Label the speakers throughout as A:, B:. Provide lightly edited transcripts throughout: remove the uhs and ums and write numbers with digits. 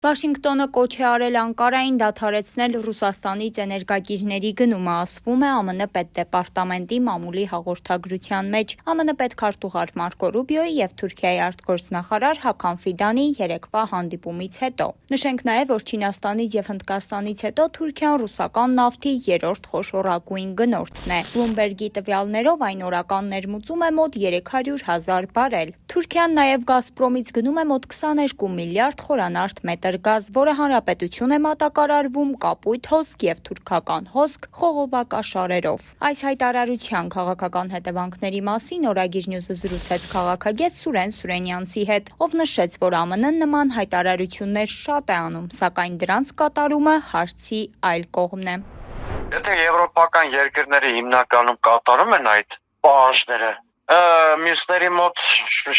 A: Վաշինգտոնը կոչ է արել Անկարային դադարեցնել Ռուսաստանից էներգակիրների գնումը, ասվում է ԱՄՆ պետդեպարտամենտի մամուլի հաղորդագրության մեջ։ ԱՄՆ պետքարտուղար Մարկո Ռուբիոյի և Թուրքիայի արտգործնախարար Հական Ֆիդանի երեկվա հանդիպումից հետո։ Նշենք նաև, որ Չինաստանից և Հնդկաստանից հետո Թուրքիան ռուսական նավթի երրորդ խոշորագույն գնորդն է։ Բլումբերգի տվյալներով այն օրական ներմուծում է մոտ 300 000 բարել։ Թուրքիան նաև Գազպրոմից գնում է մոտ 22 միլիարդ խորանարդ մետր գազ, որը հանրապետություն է մատակարարվում կապույտ հոսք և թուրքական հոսք խողովակաշարերով։ Այս հայտարարության քաղաքական հետևանքների մասին Օրագիր Նյուզը զրուցեց քաղաքագետ Սուրեն Սուրենյանցի հետ, ով նշեց, որ ԱՄՆ-ն նման հայտարարություններ շատ է անում, սակայն դրանց կատարումը հարցի այլ կողմն է։
B: Եթե եվրոպական երկրները հիմնականում կատարում են այդ պահանջները, մյուսների մոտ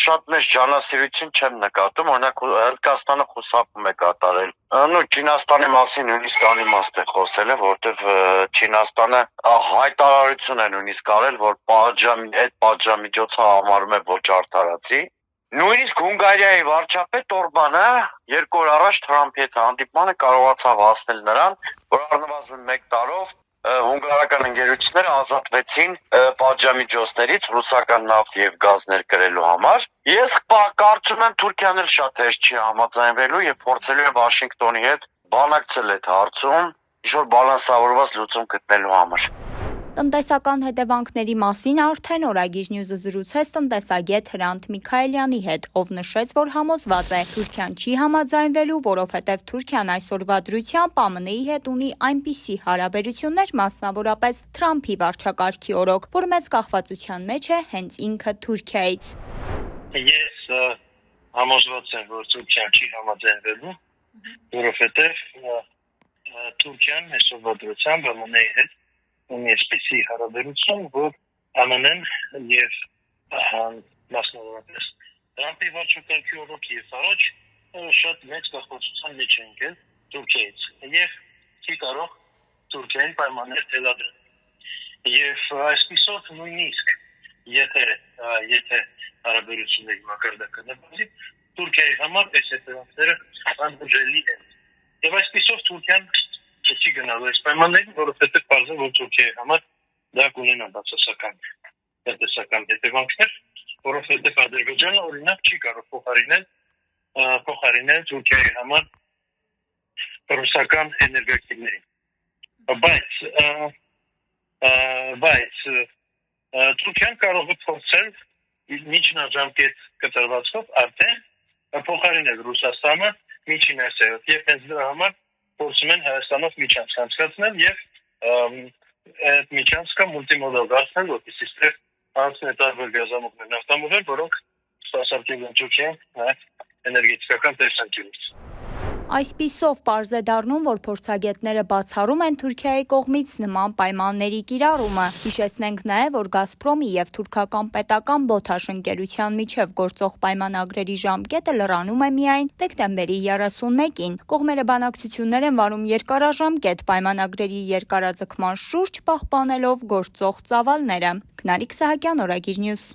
B: շատ մեծ ջանասիրություն չեմ նկատում, օրինակ Հնդկաստանը խուսափում է կատարել։ Չինաստանի մասին նույնիսկ անիմաստ է խոսել, որտեվ Չինաստանը հայտարարություն է նույնիսկ արել, որ այդ պատժամիջոցը համարում է ոչ արդարացի։ Նույնիսկ Հունգարիայի վարչապետ Օրբանը 2 օր առաջ Թրամփի հետ հանդիպմանը կարողացավ հասնել նրան, որ առնվազն 1 տարով հունգարական ընկերությունները ազատվեցին պատժամիջոցներից ռուսական նավթ եւ գազ ներկրելու համար։ Ես կարծում եմ Թուրքիան էլ շատ հեշտ չի համաձայնվելու եւ փորձելու է Վաշինգտոնի հետ բանակցել այդ հարցում, ինչ-որ բալանսավորված լուծում գտնելու համար։
A: Տնտեսական հետևանքների մասին արդեն Օրագիր Նյուզը զրուցեց տնտեսագետ Հրանտ Միքայելյանի հետ, ով նշեց, որ համոզված է Թուրքիան չի համաձայնվելու, որովհետև Թուրքիան այսօրվա դրությամբ ԱՄՆ-ի հետ ունի այնպիսի հարաբերություններ, մասնավորապես Թրամփի վարչակարգի օրոք, որ մեծ կախվածության մեջ է հենց ինքը Թուրքիայից։
C: Ես համոզված եմ, որ Թուրքիան չի համաձայնվելու, որովհետև Թուրքիան այսօրվա դրությամբ ԱՄՆ-ի հետ ունի այսպիսի հարաբերություն, որ ԱՄՆ-ն եւ մասնավորապես Թրամփի վարչակարգի օրոք եւ առաջ շատ մեծ կախվածության մեջ են եկել Թուրքիայից եւ չի կարող Թուրքիային պայմաններ թելադրել։ Եւ այսպիսով նույնիսկ եթե հարաբերությունների մակարդակը նվազի, Թուրքիայի համար այս հետևանքները անբուժելի են։ Եվ այսպիսով Թուրքիան չի գնալու այս պայմաններին, որովհետև պարզ է, որ Թուրքիայի համար դա կունենա բացասական տնտեսական հետևանքներ, որովհետև Ադրբեջանը օրինակ չի կարող փոխարինել Թուրքիայի համար ռուսական էներգակիրներին։ Բայց Թուրքիան կարող է փորձել միջնաժամկետ կտրվածքով արդեն փոխարինել Ռուսաստանը միջին Ասիայով եւ հենց դրա համար փորձում են Հայաստանով միջանցք անցկացնել եւ այդ միջանցքը մուլտիմոդալ դարձնել, որպեսզի ստեղ անցնեն տարբեր գազամուղներ, նավթամուղներ, որոնք սպասարկել են Թուրքիան էներգետիկական տեսանկյունից։
A: Այսպիսով պարզ է դառնում, որ փորձագետները բացառում են Թուրքիայի կողմից նման պայմանների կիրառումը։ Հիշեցնենք նաև, որ Գազպրոմի և թուրքական պետական Բոթաշ ընկերության միջև գործող պայմանագրերի ժամկետը լրանում է միայն դեկտեմբերի 31-ին։ Կողմերը բանակցություններ են վարում երկարաժամկետ պայմանագրերի երկարաձգման շուրջ, պահպանելով գործող ծավալները։ Գնարիկ Սահակյան, Օրագիր Նյուզ։